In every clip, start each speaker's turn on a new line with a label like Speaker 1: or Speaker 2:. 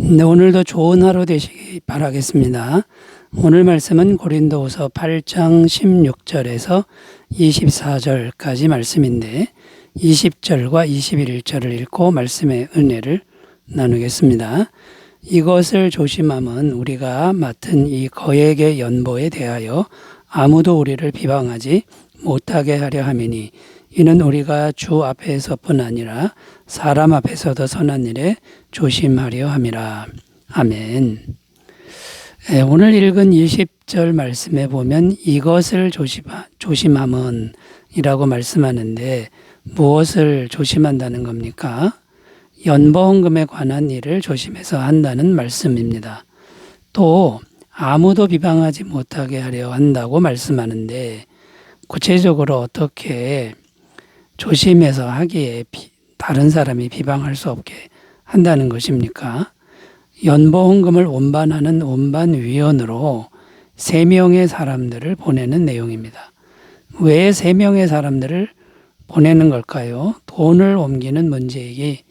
Speaker 1: 네, 오늘도 좋은 하루 되시기 바라겠습니다. 오늘 말씀은 고린도후서 8장 16절에서 24절까지 말씀인데 20절과 21절을 읽고 말씀의 은혜를 나누겠습니다. 이것을 조심함은 우리가 맡은 이 거액의 연보에 대하여 아무도 우리를 비방하지 못하게 하려 함이니 이는 우리가 주 앞에서뿐 아니라 사람 앞에서도 선한 일에 조심하려 함이라. 아멘. 오늘 읽은 20절 말씀에 보면 이것을 조심함은 이라고 말씀하는데 무엇을 조심한다는 겁니까? 연보헌금에 관한 일을 조심해서 한다는 말씀입니다. 또 아무도 비방하지 못하게 하려 한다고 말씀하는데 구체적으로 어떻게 조심해서 하기에 다른 사람이 비방할 수 없게 한다는 것입니까? 연보헌금을 운반하는 운반위원으로 3명의 사람들을 보내는 내용입니다. 왜 3명의 사람들을 보내는 걸까요? 돈을 옮기는 문제이기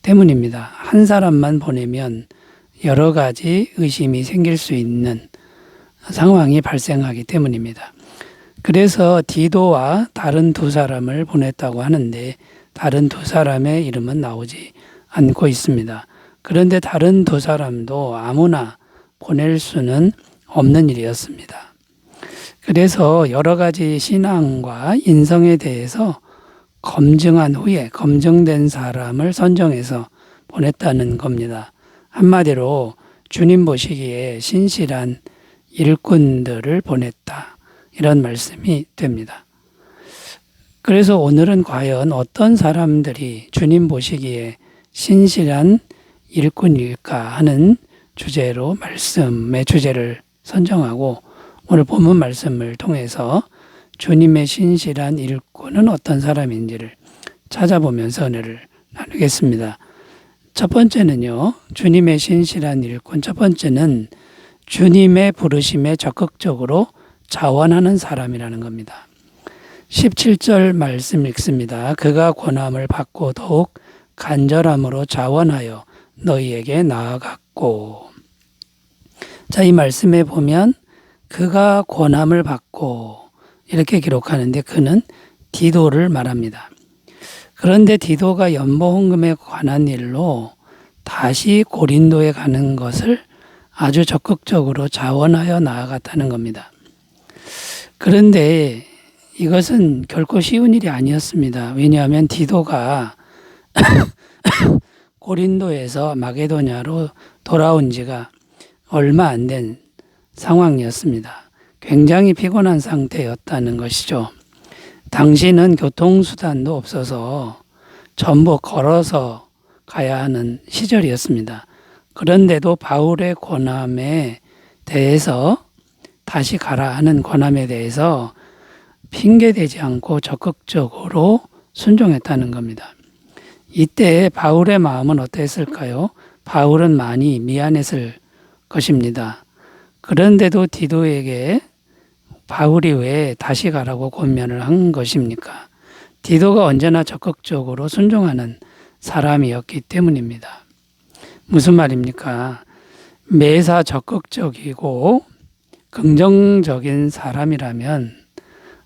Speaker 1: 때문입니다. 한 사람만 보내면 여러 가지 의심이 생길 수 있는 상황이 발생하기 때문입니다. 그래서 디도와 다른 2사람을 보냈다고 하는데 다른 2사람의 이름은 나오지 않고 있습니다. 그런데 다른 2사람도 아무나 보낼 수는 없는 일이었습니다. 그래서 여러 가지 신앙과 인성에 대해서 검증한 후에 검증된 사람을 선정해서 보냈다는 겁니다. 한마디로 주님 보시기에 신실한 일꾼들을 보냈다. 이런 말씀이 됩니다. 그래서 오늘은 과연 어떤 사람들이 주님 보시기에 신실한 일꾼일까 하는 주제로 말씀의 주제를 선정하고 오늘 본문 말씀을 통해서 주님의 신실한 일꾼은 어떤 사람인지를 찾아보면서 은혜를 나누겠습니다. 첫 번째는요, 주님의 신실한 일꾼. 첫 번째는 주님의 부르심에 적극적으로 자원하는 사람이라는 겁니다. 17절 말씀 읽습니다. 그가 권함을 받고 더욱 간절함으로 자원하여 너희에게 나아갔고. 자, 이 말씀에 보면 그가 권함을 받고 이렇게 기록하는데 그는 디도를 말합니다. 그런데 디도가 연보헌금에 관한 일로 다시 고린도에 가는 것을 아주 적극적으로 자원하여 나아갔다는 겁니다. 그런데 이것은 결코 쉬운 일이 아니었습니다. 왜냐하면 디도가 고린도에서 마게도냐로 돌아온 지가 얼마 안 된 상황이었습니다. 굉장히 피곤한 상태였다는 것이죠. 당시는 교통수단도 없어서 전부 걸어서 가야 하는 시절이었습니다. 그런데도 바울의 권함에 대해서 다시 가라 하는 권함에 대해서 핑계대지 않고 적극적으로 순종했다는 겁니다. 이때 바울의 마음은 어땠을까요? 바울은 많이 미안했을 것입니다. 그런데도 디도에게 바울이 왜 다시 가라고 권면을 한 것입니까? 디도가 언제나 적극적으로 순종하는 사람이었기 때문입니다. 무슨 말입니까? 매사 적극적이고 긍정적인 사람이라면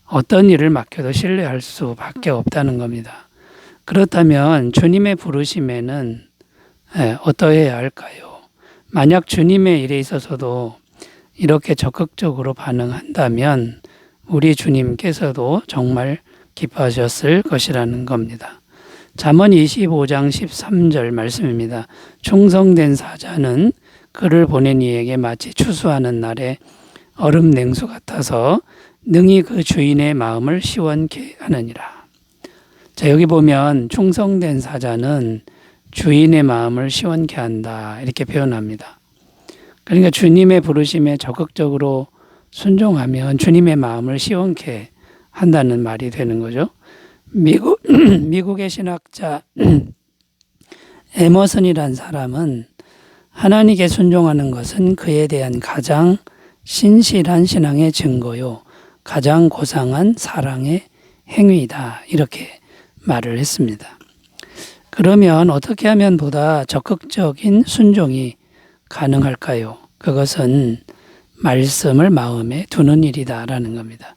Speaker 1: 어떤 일을 맡겨도 신뢰할 수밖에 없다는 겁니다. 그렇다면 주님의 부르심에는 어떠해야 할까요? 만약 주님의 일에 있어서도 이렇게 적극적으로 반응한다면 우리 주님께서도 정말 기뻐하셨을 것이라는 겁니다. 잠언 25장 13절 말씀입니다. 충성된 사자는 그를 보낸 이에게 마치 추수하는 날에 얼음 냉수 같아서 능히 그 주인의 마음을 시원케 하느니라. 자, 여기 보면 충성된 사자는 주인의 마음을 시원케 한다 이렇게 표현합니다. 그러니까 주님의 부르심에 적극적으로 순종하면 주님의 마음을 시원케 한다는 말이 되는 거죠. 미국의 신학자 에머슨이란 사람은 하나님께 순종하는 것은 그에 대한 가장 신실한 신앙의 증거요, 가장 고상한 사랑의 행위이다 이렇게 말을 했습니다. 그러면 어떻게 하면 보다 적극적인 순종이 가능할까요? 그것은 말씀을 마음에 두는 일이다라는 겁니다.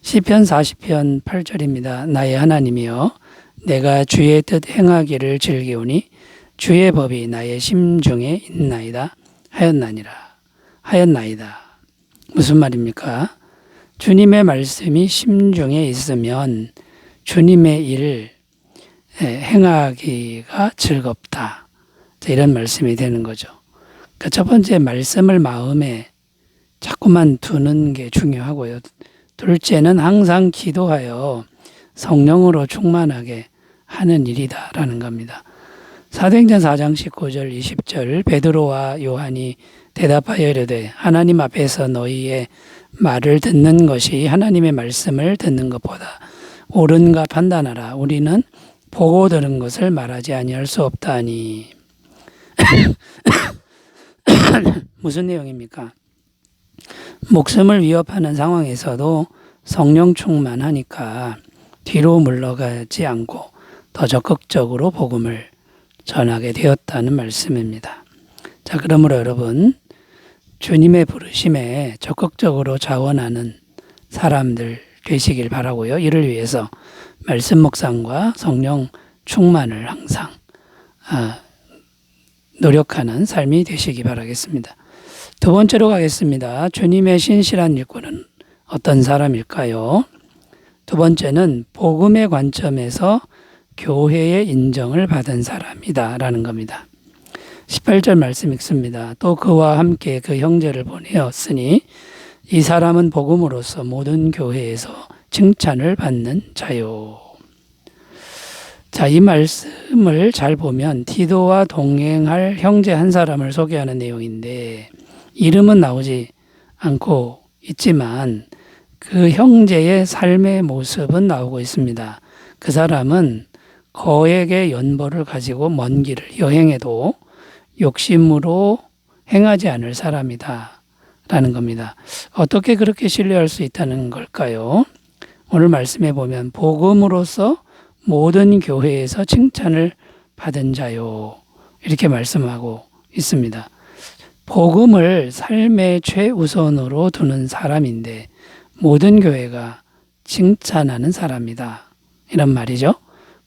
Speaker 1: 시편 40편 8절입니다. 나의 하나님이여 내가 주의 뜻 행하기를 즐기오니 주의 법이 나의 심중에 있나이다 하였나이다. 무슨 말입니까? 주님의 말씀이 심중에 있으면 주님의 일 행하기가 즐겁다. 이런 말씀이 되는 거죠. 그 첫 번째 말씀을 마음에 자꾸만 두는 게 중요하고요. 둘째는 항상 기도하여 성령으로 충만하게 하는 일이다라는 겁니다. 사도행전 4장 19절 20절 베드로와 요한이 대답하여 이르되 하나님 앞에서 너희의 말을 듣는 것이 하나님의 말씀을 듣는 것보다 옳은가 판단하라. 우리는 보고 들은 것을 말하지 아니할 수 없다니. 무슨 내용입니까? 목숨을 위협하는 상황에서도 성령 충만하니까 뒤로 물러가지 않고 더 적극적으로 복음을 전하게 되었다는 말씀입니다. 자, 그러므로 여러분, 주님의 부르심에 적극적으로 자원하는 사람들 되시길 바라고요. 이를 위해서 말씀 묵상과 성령 충만을 항상 노력하는 삶이 되시기 바라겠습니다. 두 번째로 가겠습니다. 주님의 신실한 일꾼은 어떤 사람일까요? 두 번째는 복음의 관점에서 교회의 인정을 받은 사람이다 라는 겁니다. 18절 말씀 읽습니다. 또 그와 함께 그 형제를 보내었으니 이 사람은 복음으로서 모든 교회에서 칭찬을 받는 자요. 자, 이 말씀을 잘 보면 디도와 동행할 형제 한 사람을 소개하는 내용인데 이름은 나오지 않고 있지만 그 형제의 삶의 모습은 나오고 있습니다. 그 사람은 거액의 연보를 가지고 먼 길을 여행해도 욕심으로 행하지 않을 사람이다 라는 겁니다. 어떻게 그렇게 신뢰할 수 있다는 걸까요? 오늘 말씀해 보면 복음으로서 모든 교회에서 칭찬을 받은 자요 이렇게 말씀하고 있습니다. 복음을 삶의 최우선으로 두는 사람인데 모든 교회가 칭찬하는 사람이다 이런 말이죠.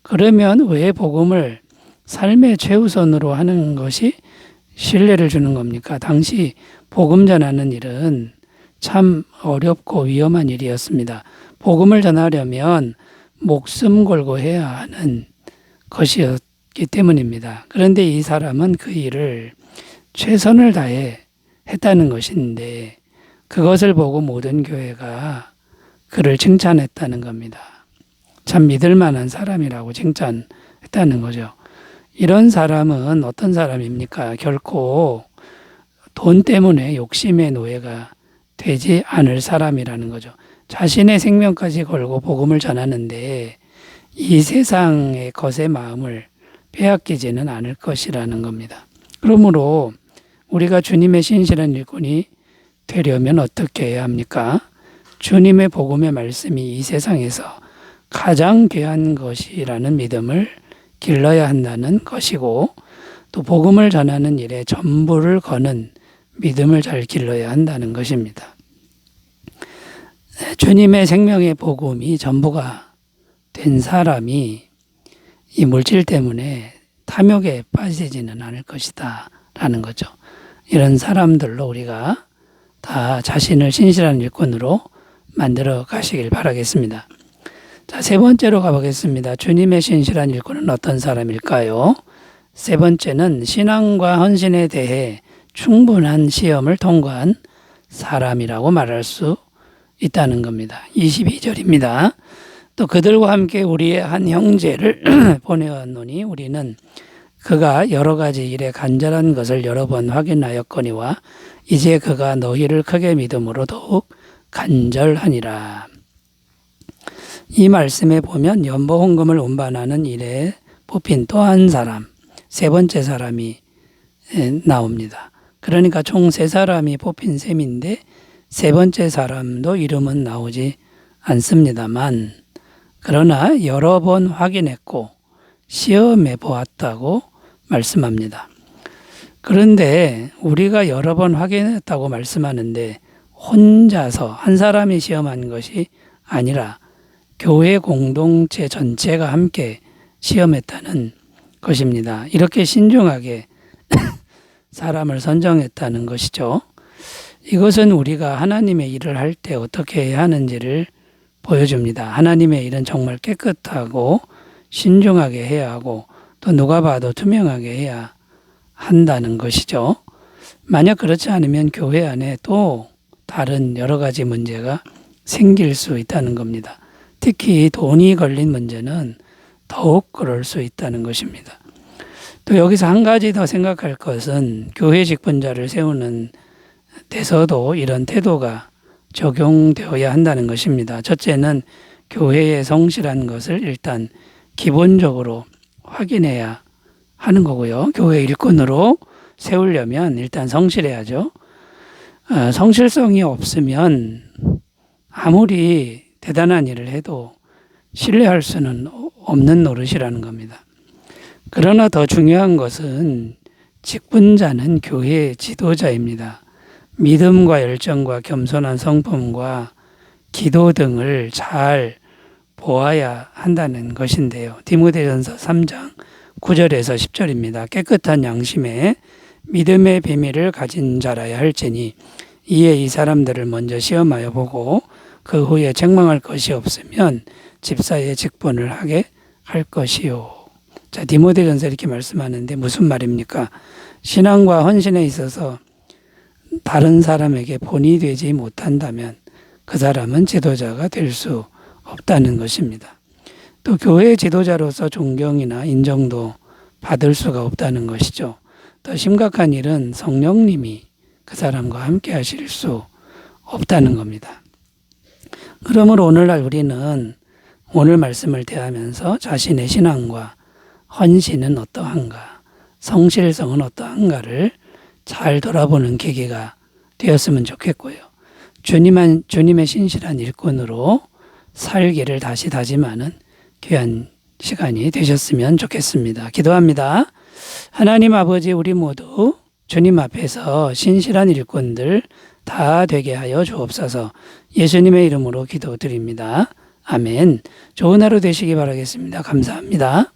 Speaker 1: 그러면 왜 복음을 삶의 최우선으로 하는 것이 신뢰를 주는 겁니까? 당시 복음 전하는 일은 참 어렵고 위험한 일이었습니다. 복음을 전하려면 목숨 걸고 해야 하는 것이었기 때문입니다. 그런데 이 사람은 그 일을 최선을 다해 했다는 것인데 그것을 보고 모든 교회가 그를 칭찬했다는 겁니다. 참 믿을 만한 사람이라고 칭찬했다는 거죠. 이런 사람은 어떤 사람입니까? 결코 돈 때문에 욕심의 노예가 되지 않을 사람이라는 거죠. 자신의 생명까지 걸고 복음을 전하는데 이 세상의 것의 마음을 빼앗기지는 않을 것이라는 겁니다. 그러므로 우리가 주님의 신실한 일꾼이 되려면 어떻게 해야 합니까? 주님의 복음의 말씀이 이 세상에서 가장 귀한 것이라는 믿음을 길러야 한다는 것이고 또 복음을 전하는 일에 전부를 거는 믿음을 잘 길러야 한다는 것입니다. 주님의 생명의 복음이 전부가 된 사람이 이 물질 때문에 탐욕에 빠지지는 않을 것이다 라는 거죠. 이런 사람들로 우리가 다 자신을 신실한 일꾼으로 만들어 가시길 바라겠습니다. 자, 세 번째로 가보겠습니다. 주님의 신실한 일꾼은 어떤 사람일까요? 세 번째는 신앙과 헌신에 대해 충분한 시험을 통과한 사람이라고 말할 수 있다는 겁니다. 22절입니다. 또 그들과 함께 우리의 한 형제를 보내었노니 우리는 그가 여러 가지 일에 간절한 것을 여러 번 확인하였거니와 이제 그가 너희를 크게 믿음으로 더욱 간절하니라. 이 말씀에 보면 연보 헌금을 운반하는 일에 뽑힌 또 한 사람, 세 번째 사람이 나옵니다. 그러니까 총 세 사람이 뽑힌 셈인데 세 번째 사람도 이름은 나오지 않습니다만 그러나 여러 번 확인했고 시험해 보았다고 말씀합니다. 그런데 우리가 여러 번 확인했다고 말씀하는데 혼자서 한 사람이 시험한 것이 아니라 교회 공동체 전체가 함께 시험했다는 것입니다. 이렇게 신중하게 사람을 선정했다는 것이죠. 이것은 우리가 하나님의 일을 할 때 어떻게 해야 하는지를 보여줍니다. 하나님의 일은 정말 깨끗하고 신중하게 해야 하고 또 누가 봐도 투명하게 해야 한다는 것이죠. 만약 그렇지 않으면 교회 안에 또 다른 여러 가지 문제가 생길 수 있다는 겁니다. 특히 돈이 걸린 문제는 더욱 그럴 수 있다는 것입니다. 또 여기서 한 가지 더 생각할 것은 교회 직분자를 세우는 데서도 이런 태도가 적용되어야 한다는 것입니다. 첫째는 교회의 성실한 것을 일단 기본적으로 확인해야 하는 거고요. 교회 일꾼으로 세우려면 일단 성실해야죠. 성실성이 없으면 아무리 대단한 일을 해도 신뢰할 수는 없는 노릇이라는 겁니다. 그러나 더 중요한 것은 직분자는 교회의 지도자입니다. 믿음과 열정과 겸손한 성품과 기도 등을 잘 보아야 한다는 것인데요. 디모데전서 3장 9절에서 10절입니다. 깨끗한 양심에 믿음의 비밀을 가진 자라야 할지니 이에 이 사람들을 먼저 시험하여 보고 그 후에 책망할 것이 없으면 집사의 직분을 하게 할 것이요. 자, 디모데전서 이렇게 말씀하는데 무슨 말입니까? 신앙과 헌신에 있어서 다른 사람에게 본이 되지 못한다면 그 사람은 지도자가 될 수 없다는 것입니다. 또 교회 지도자로서 존경이나 인정도 받을 수가 없다는 것이죠. 더 심각한 일은 성령님이 그 사람과 함께 하실 수 없다는 겁니다. 그러므로 오늘날 우리는 오늘 말씀을 대하면서 자신의 신앙과 헌신은 어떠한가, 성실성은 어떠한가를 잘 돌아보는 계기가 되었으면 좋겠고요. 주님의 신실한 일꾼으로 살기를 다시 다짐하는 귀한 시간이 되셨으면 좋겠습니다. 기도합니다. 하나님 아버지, 우리 모두 주님 앞에서 신실한 일꾼들 다 되게 하여 주옵소서. 예수님의 이름으로 기도드립니다. 아멘. 좋은 하루 되시기 바라겠습니다. 감사합니다.